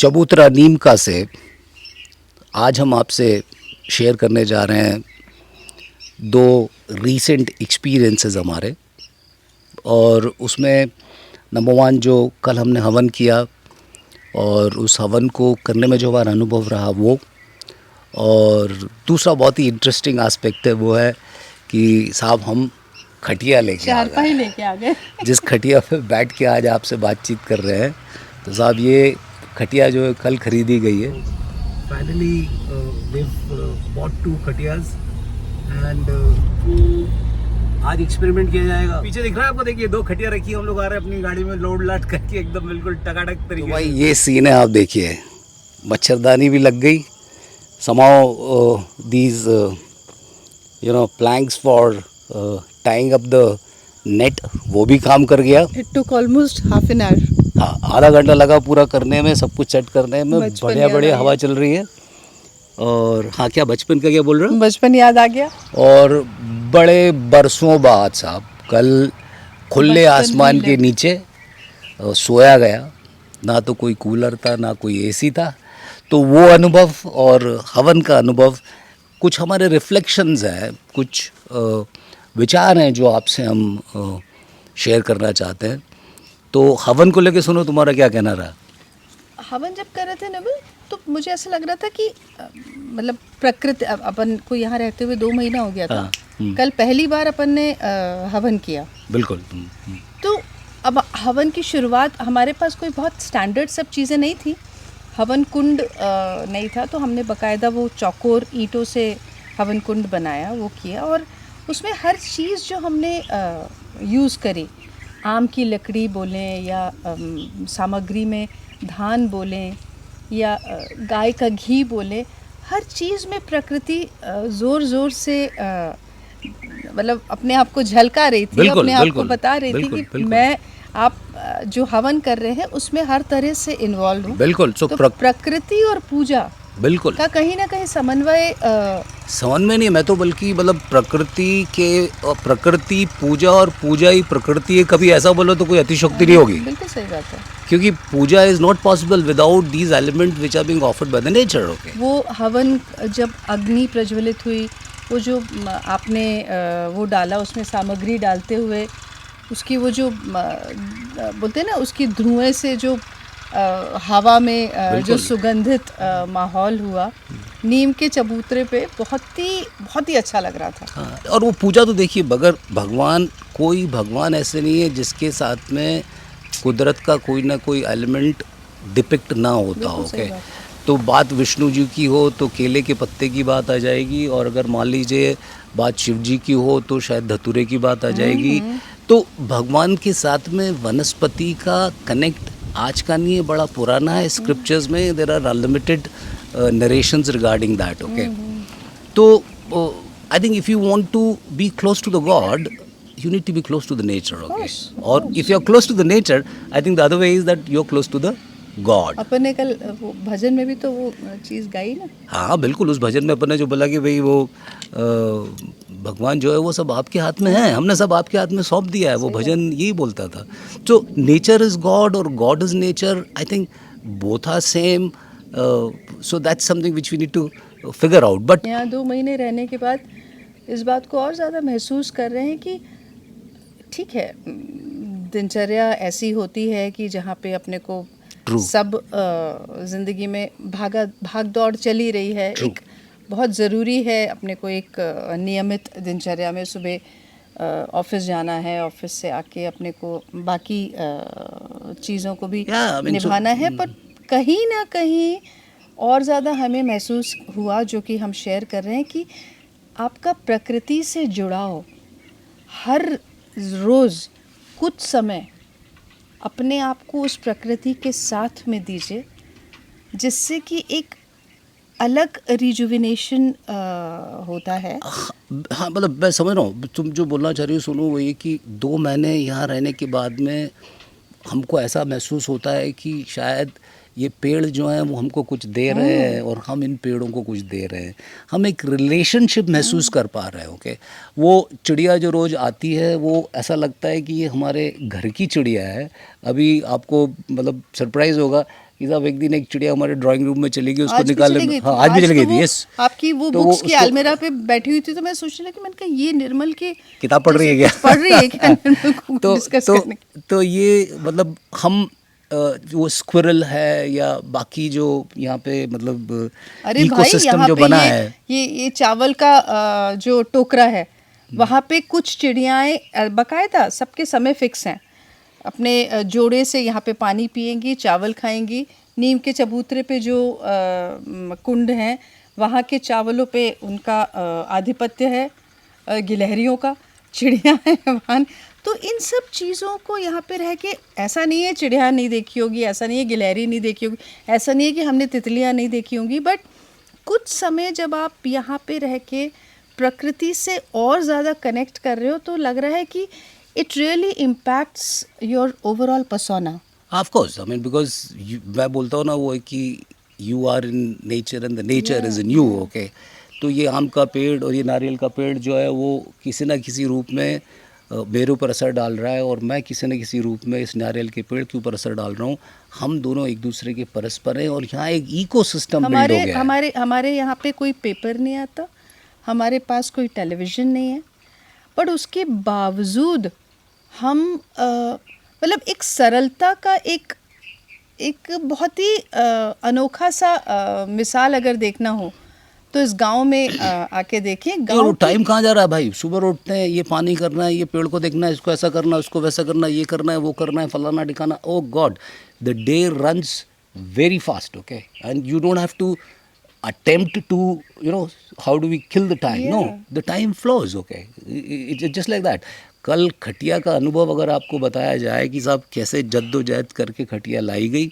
चबूतरा नीमका से आज हम आपसे शेयर करने जा रहे हैं दो रीसेंट एक्सपीरियंसेस हमारे। और उसमें नंबर वन, जो कल हमने हवन किया और उस हवन को करने में जो हमारा अनुभव रहा वो, और दूसरा बहुत ही इंटरेस्टिंग एस्पेक्ट है वो है कि साहब हम खटिया लेके आ गए। जिस खटिया पे बैठ के आज आपसे बातचीत कर रहे हैं, तो साहब ये खटिया जो है कल खरीदी गई है। फाइनली बॉट 2 खटियाज एंड आज एक्सपेरिमेंट किया जाएगा। पीछे दिख रहा है आपको, देखिए 2 खटिया रखी है, हम लोग आ रहे हैं अपनी गाड़ी में लोड लाट करके एकदम बिल्कुल टकाटक तरीके से। भाई ये सीन है, आप देखिए मच्छरदानी भी लग गई, somehow these planks for tying up the net वो भी काम कर गया। It took almost half an hour. हाँ, आधा घंटा लगा पूरा करने में, सब कुछ सेट करने में। बढ़िया बढ़िया हवा चल रही है। और हाँ, क्या बचपन का क्या बोल रहे हो? बचपन याद आ गया। और बड़े बरसों बाद साहब कल खुले आसमान के नीचे सोया गया, ना तो कोई कूलर था ना कोई एसी था। तो वो अनुभव और हवन का अनुभव, कुछ हमारे रिफ्लेक्शंस हैं, कुछ विचार हैं जो आपसे हम शेयर करना चाहते हैं। तो हवन को लेके सुनो, तुम्हारा क्या कहना रहा? हवन जब कर रहे थे नबील, तो मुझे ऐसा लग रहा था कि मतलब प्रकृति, अपन को यहाँ रहते हुए 2 महीना हो गया था। कल पहली बार अपन ने हवन किया। बिल्कुल। तो अब हवन की शुरुआत, हमारे पास कोई बहुत स्टैंडर्ड सब चीज़ें नहीं थी। हवन कुंड नहीं था, तो हमने बाकायदा वो चौकोर ईंटों से हवन कुंड बनाया, वो किया। और उसमें हर चीज़ जो हमने यूज़ करी, आम की लकड़ी बोलें या सामग्री में धान बोलें या गाय का घी बोलें, हर चीज़ में प्रकृति ज़ोर ज़ोर से मतलब अपने आप को झलका रही थी, अपने आप को बता रही थी कि मैं, आप जो हवन कर रहे हैं उसमें हर तरह से इन्वॉल्व हूँ। बिल्कुल। तो प्रकृति और पूजा बिल्कुल का कहीं ना कहीं समन्वय नहीं, मैं तो बल्कि मतलब प्रकृति पूजा और पूजा ही प्रकृति है। कभी ऐसा बोलो तो कोई अतिशयोक्ति नहीं होगी। बिल्कुल सही बात है, क्योंकि puja is not possible without these element which are being offered by the nature. Okay, वो हवन जब अग्नि प्रज्वलित हुई, वो जो आपने वो डाला, उसमें सामग्री डालते हुए उसकी वो जो बोलते हैं ना, उसकी धुएं से जो हवा में जो सुगंधित माहौल हुआ नीम के चबूतरे पे, बहुत ही अच्छा लग रहा था। हाँ, और वो पूजा तो देखिए, बगैर भगवान, कोई भगवान ऐसे नहीं है जिसके साथ में कुदरत का कोई ना कोई एलिमेंट डिपिक्ट ना होता हो। ओके, तो बात विष्णु जी की हो तो केले के पत्ते की बात आ जाएगी, और अगर मान लीजिए बात शिव जी की हो तो शायद धतूरे की बात आ जाएगी। तो भगवान के साथ में वनस्पति का कनेक्ट आज का नहीं है, बड़ा पुराना है। स्क्रिप्चर्स में there are unlimited narrations regarding that. Okay, तो I think if you want to be close to the god, you need to be close to the nature. Okay, or if you are close to the nature, I think the other way is that you are close to the God. अपन ने कल वो भजन में भी तो वो चीज़ गाई ना। हाँ बिल्कुल, उस भजन में अपन ने जो बोला कि भाई वो भगवान जो है वो सब आपके हाथ में है, हमने सब आपके हाथ में सौंप दिया है। वो भजन यही बोलता था। तो नेचर इज गॉड और God is nature, I think both are same. So that's something which we need to figure out. But यहाँ 2 महीने रहने के बाद इस बात को और ज़्यादा महसूस कर रहे हैं कि ठीक है, दिनचर्या ऐसी होती है कि जहाँ पे अपने को सब ज़िंदगी में भाग दौड़ चली रही है। एक बहुत ज़रूरी है अपने को एक नियमित दिनचर्या में, सुबह ऑफिस जाना है, ऑफिस से आके अपने को बाकी चीज़ों को भी निभाना है। पर कहीं ना कहीं और ज़्यादा हमें महसूस हुआ, जो कि हम शेयर कर रहे हैं, कि आपका प्रकृति से जुड़ाव, हर रोज़ कुछ समय अपने आप को उस प्रकृति के साथ में दीजिए, जिससे कि एक अलग रिजुविनेशन होता है। हाँ, मतलब मैं समझ रहा हूँ तुम जो बोलना चाह रही हो। सुनो, वो ये कि 2 महीने यहाँ रहने के बाद में हमको ऐसा महसूस होता है कि शायद ये पेड़ जो हैं वो हमको कुछ दे रहे हैं और हम इन पेड़ों को कुछ दे रहे हैं। हम एक रिलेशनशिप महसूस कर पा रहे हैं। ओके, वो चिड़िया जो रोज़ आती है वो ऐसा लगता है कि ये हमारे घर की चिड़िया है। अभी आपको मतलब सरप्राइज़ होगा, कि साहब एक दिन एक चिड़िया हमारे ड्राइंग रूम में चली गई, उसको आज भी निकालने चली में, गई थी। हाँ आज भी आज चली तो गई थी, वो यस। आपकी वो तो बुक्स की उसको- अलमीरा पे बैठी हुई थी, तो मैं सोचने लगी, मैंने कहा ये निर्मल की किताब पढ़ रही है क्या? पढ़ रही है क्या निर्मल को डिस्कस करने की? तो ये मतलब हम वो स्क्विरल है या बाकी जो यहाँ पे मतलब अरे भाई, इकोसिस्टम यहाँ जो पे बना है, ये चावल का जो टोकरा है, वहाँ पे कुछ चिड़ियाएं बकायदा सबके समय फिक्स हैं, अपने जोड़े से यहाँ पे पानी पिएंगी, चावल खाएंगी। नीम के चबूतरे पे जो कुंड हैं, वहाँ के चावलों पे उनका आधिपत्य है, गिलहरियों का, चिड़िया है वहाँ। तो इन सब चीज़ों को यहाँ पे रह के, ऐसा नहीं है चिड़िया नहीं देखी होगी, ऐसा नहीं है गिलहरी नहीं देखी होगी, ऐसा नहीं है कि हमने तितलियाँ नहीं देखी होंगी, बट कुछ समय जब आप यहाँ पे रह के प्रकृति से और ज़्यादा कनेक्ट कर रहे हो, तो लग रहा है कि it really impacts your overall persona. Of course, I mean because मैं बोलता हूँ ना वो है कि you are in nature and the nature is in you, okay. तो ये आम का पेड़ और ये नारियल का पेड़ जो है वो किसी ना किसी रूप में मेरे ऊपर असर डाल रहा है, और मैं किसी न किसी रूप में इस नारियल के पेड़ के ऊपर असर डाल रहा हूँ। हम दोनों एक दूसरे के परस्पर हैं, और यहाँ एक इकोसिस्टम बिल्ड हो गया है। हमारे यहाँ पे कोई पेपर नहीं आता, हमारे पास कोई टेलीविज़न नहीं है, पर उसके बावजूद हम मतलब एक सरलता का एक बहुत ही अनोखा सा मिसाल अगर देखना हो तो इस गांव में आके देखें। गांव टाइम कहाँ जा रहा है भाई, सुबह उठते हैं, ये पानी करना है, ये पेड़ को देखना है, इसको ऐसा करना है, उसको वैसा करना है, ये करना है, वो करना है, फलाना ठिकाना। Oh god, the day runs very fast, okay, and you don't have to attempt to, you know, how do we kill the time? No, the time flows, okay, it's just like that. कल खटिया का अनुभव अगर आपको बताया जाए कि साहब कैसे जद्दोजहद करके खटिया लाई गई,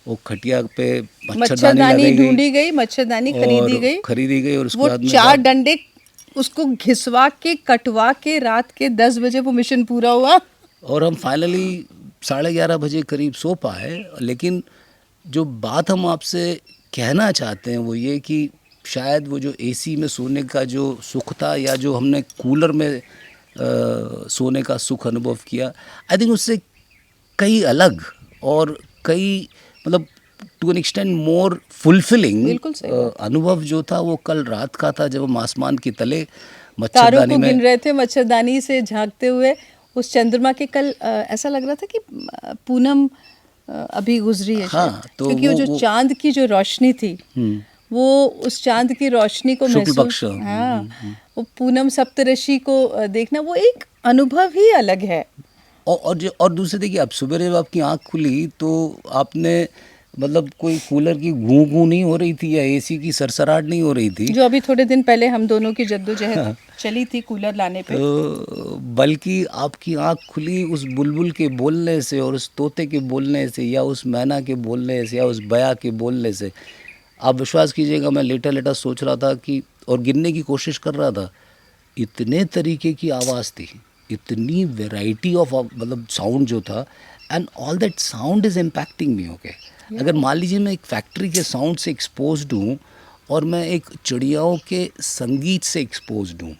वो खटिया पे मच्छरदानी ढूंढी गई, मच्छरदानी खरीदी गई, और उसके वो बाद में 4 डंडे उसको घिसवा के कटवा के रात के 10 बजे वो मिशन पूरा हुआ, और हम फाइनली 11:30 बजे करीब सो पाए। लेकिन जो बात हम आपसे कहना चाहते हैं वो ये कि शायद वो जो एसी में सोने का जो सुख था, या जो हमने कूलर में सोने का सुख अनुभव किया, आई थिंक उससे कई अलग और कई मतलब to an extend more fulfilling अनुभव जो था वो कल रात का था, जब हम आसमान के तले मच्छरदानी को गिन रहे थे, मच्छरदानी से झांकते हुए उस चंद्रमा के। कल ऐसा लग रहा था कि पूनम अभी गुजरी है, हाँ, तो क्योंकि वो जो चांद की जो रोशनी थी, वो उस चांद की रोशनी को महसूस, हाँ, वो पूनम सप्तऋषि को देखना, वो एक अनुभव ही अलग है। और दूसरे देखिए, अब सुबह जब आपकी आँख खुली तो आपने मतलब कोई कूलर की गूं गूं नहीं हो रही थी या एसी की सरसराहट नहीं हो रही थी, जो अभी थोड़े दिन पहले हम दोनों की जद्दोजहद चली थी कूलर लाने पे, तो बल्कि आपकी आँख खुली उस बुलबुल के बोलने से, और उस तोते के बोलने से, या उस मैना के बोलने से, या उस बया के बोलने से। आप विश्वास कीजिएगा, मैं लेटा सोच रहा था कि, और गिनने की कोशिश कर रहा था, इतने तरीके की आवाज़ थी, इतनी वैरायटी ऑफ मतलब साउंड जो था, and all that sound is impacting me, okay. अगर मान लीजिए मैं एक फैक्ट्री के साउंड से एक्सपोज्ड हूँ, और मैं एक चिड़ियाओं के संगीत से एक्सपोज्ड हूँ,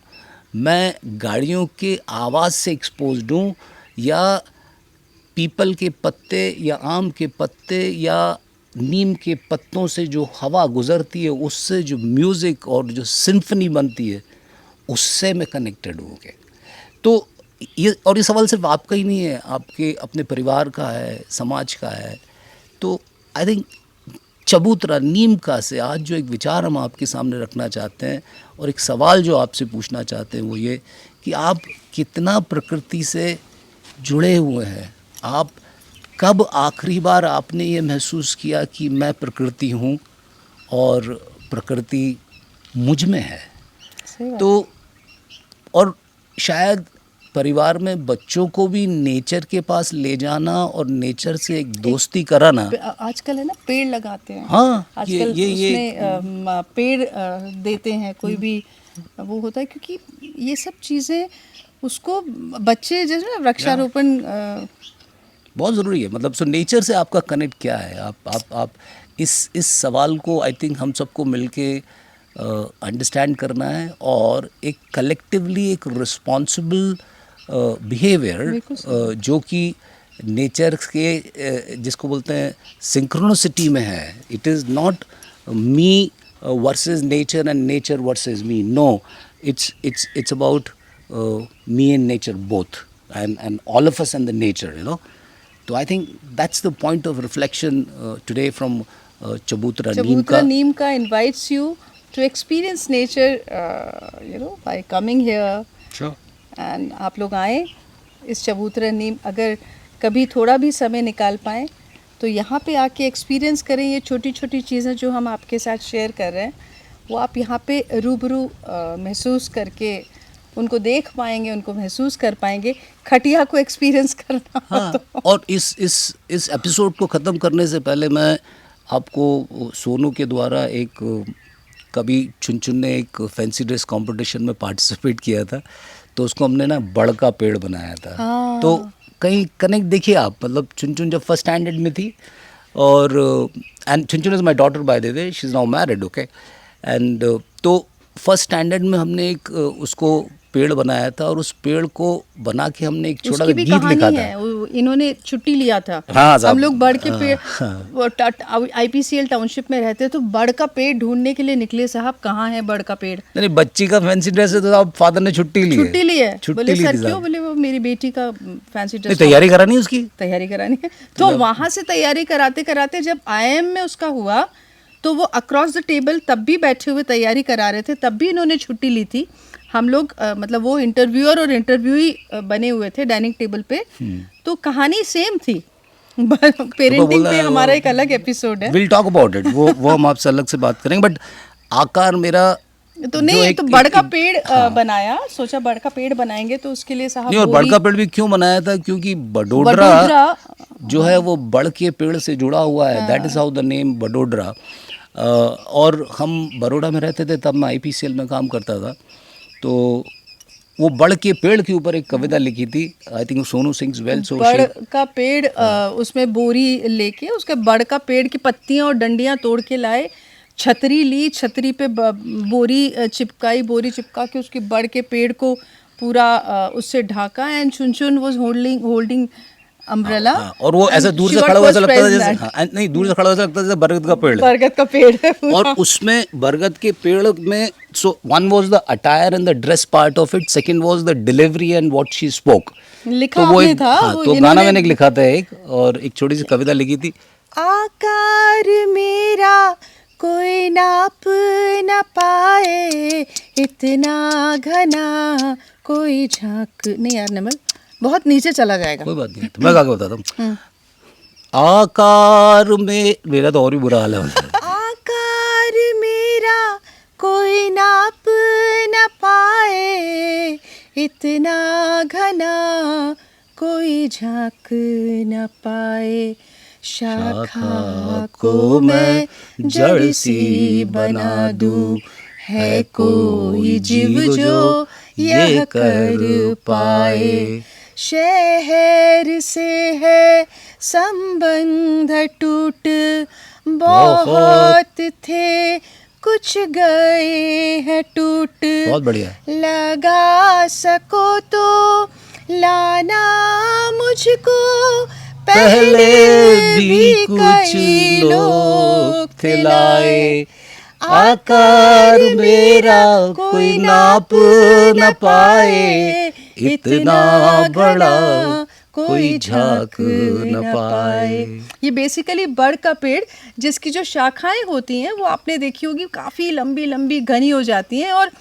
मैं गाड़ियों के आवाज़ से एक्सपोज्ड हूँ, या पीपल के पत्ते या आम के पत्ते या नीम के पत्तों से जो हवा गुज़रती है, उससे जो म्यूज़िक और जो सिम्फनी बनती है, उससे मैं कनेक्टेड हूँ, ओके। तो ये सवाल सिर्फ आपका ही नहीं है, आपके अपने परिवार का है, समाज का है। तो आई थिंक चबूतरा नीम का से आज जो एक विचार हम आपके सामने रखना चाहते हैं, और एक सवाल जो आपसे पूछना चाहते हैं, वो ये कि आप कितना प्रकृति से जुड़े हुए हैं। आप कब आखिरी बार आपने ये महसूस किया कि मैं प्रकृति हूँ और प्रकृति मुझ में है? तो और शायद परिवार में बच्चों को भी नेचर के पास ले जाना और नेचर से एक दोस्ती कराना। आजकल है ना, पेड़ लगाते हैं, हाँ, आजकल उसमें पेड़ देते हैं, कोई भी वो होता है, क्योंकि ये सब चीज़ें उसको बच्चे जैसे ना वृक्षारोपण बहुत ज़रूरी है। मतलब सो नेचर से आपका कनेक्ट क्या है? आप इस सवाल को आई थिंक हम सबको मिलके अंडरस्टैंड करना है, और एक कलेक्टिवली एक रिस्पॉन्सिबल बिहेवियर जो कि नेचर के जिसको बोलते हैं सिंक्रोनिसिटी में है. It is not me versus nature and nature versus me. No, it's about me and nature both, and all of us and the nature, you know. So I think that's the point of reflection today from Chabutra Neem Chabutra ka. Neem ka invites you to experience nature, by coming here. Sure. And आप लोग आएँ इस चबूतरा नीम, अगर कभी थोड़ा भी समय निकाल पाएँ तो यहाँ पे आके एक्सपीरियंस करें. ये छोटी छोटी चीज़ें जो हम आपके साथ शेयर कर रहे हैं वो आप यहाँ पे रूबरू महसूस करके उनको देख पाएंगे, उनको महसूस कर पाएंगे. खटिया को एक्सपीरियंस करना. हाँ. और इस एपिसोड को ख़त्म करने से पहले मैं आपको सोनू के द्वारा कभी चुन ने एक फैंसी ड्रेस कंपटीशन में पार्टिसिपेट किया था, तो उसको हमने ना बड़ का पेड़ बनाया था. हाँ. तो कहीं कनेक्ट देखिए आप, मतलब चुन जब फर्स्ट स्टैंडर्ड में थी, और एंड चुन is my daughter by the way, she is now married. Okay. And तो फर्स्ट स्टैंडर्ड में हमने उसको पेड़ बनाया था, और उस पेड़ को बना के हमने एक छोटा सा गीत लिखा था. इन्होंने छुट्टी लिया था. हाँ, हम लोग बड़ के पेड़ IPCL टाउनशिप में रहते, तो बड़ का पेड़ ढूंढने के लिए निकले. साहब कहाँ है बड़ का पेड़? नहीं, बच्ची का फैंसी ड्रेस है तो आप फादर ने छुट्टी ली है. बोले सर क्यों? बोले वो मेरी बेटी का फैंसी ड्रेस. तैयारी करानी, उसकी तैयारी करानी है. तो वहाँ से तैयारी कराते कराते जब IIM में उसका हुआ, तो वो अक्रॉस द टेबल तब भी बैठे हुए तैयारी करा रहे थे, तब भी इन्होंने छुट्टी ली थी. हम लोग मतलब वो इंटरव्यूअर और इंटरव्यूई बने हुए थे डाइनिंग टेबल पे. तो कहानी सेम थी. पेरेंटिंग पे हमारा एक अलग एपिसोड है. Will talk about it. वो हम आपसे अलग से बात करेंगे. बट आकार मेरा तो नहीं, तो बड़ का पेड़ बनाया. सोचा बड़ का पेड़ बनाएंगे तो उसके लिए साहब. नहीं, और बड़ का पेड़ भी क्यों बनाया था? क्योंकि बडोदरा जो है वो बड़ के पेड़ से जुड़ा हुआ है. That is how the name Vadodara. और हम बड़ौदा में रहते थे, तब मैं IPCL में काम करता था. तो वो बड़ के पेड़ के ऊपर एक कविता लिखी थी. I think Sonu sings well. So बड़ का पेड़, उसमें बोरी लेके उसके बड़ का पेड़ की पत्तियां और डंडियां तोड़ के लाए. छतरी ली, छतरी पे बोरी चिपका के उसके बड़ के पेड़ को पूरा उससे ढाका. एंड चुन वाज होल्डिंग अम्ब्रेला. और वो ऐसे दूर से खड़ा हुआ ऐसा लगता था जैसे, नहीं, दूर से खड़ा हुआ ऐसा लगता था जैसे बरगद का पेड़ है. और उसमें बरगद के पेड़ में, so one was the attire and the dress part of it, second was the delivery and what she spoke. लिखा आपने था. तो गाना मैंने लिखा था एक, और एक छोटी सी कविता लिखी थी. आकार मेरा कोई नाप न पाए, इतना घना कोई झांक. नहीं यार नमल, बहुत नीचे चला जाएगा. कोई बात नहीं, तो मैं गा के बताता हूँ. आकार में मेरा तो और भी बुरा हाल है. आकार मेरा कोई नाप न पाए, इतना घना कोई झांक न पाए. शाखा को मैं जड़ सी बना दूं, है कोई जीव जो यह कर पाए. शहर से है संबंध टूट, बहुत थे कुछ गए हैं टूट. बहुत बढ़िया. लगा सको तो लाना मुझको, पहले भी कुछ लोग थे लाए. आकार मेरा कोई नाप न पाए, इतना बड़ा कोई झांक न पाए. ये बेसिकली बड़ का पेड़, जिसकी जो शाखाएं होती हैं वो आपने देखी होगी काफ़ी लंबी लंबी घनी हो जाती हैं, और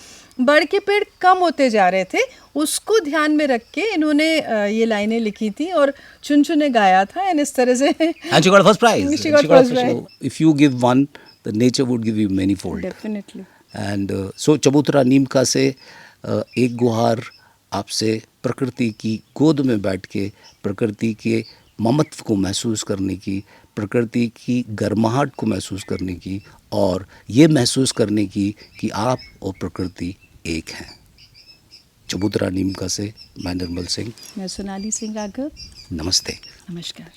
बड़ के पेड़ कम होते जा रहे थे. उसको ध्यान में रख के इन्होंने ये लाइनें लिखी थी और चुन ने गाया था. एंड इस तरह से And she got first prize. She got first prize. If you give one, the nature would give you many fold. Definitely. And so चबूतरा नीम का से एक गुहार आपसे प्रकृति की गोद में बैठ के प्रकृति के ममत्व को महसूस करने की, प्रकृति की गर्माहट को महसूस करने की, और ये महसूस करने की कि आप और प्रकृति एक हैं. चबूतरा नीम का से मैं निर्मल सिंह. मैं सोनाली सिंह राघव. नमस्ते. नमस्कार.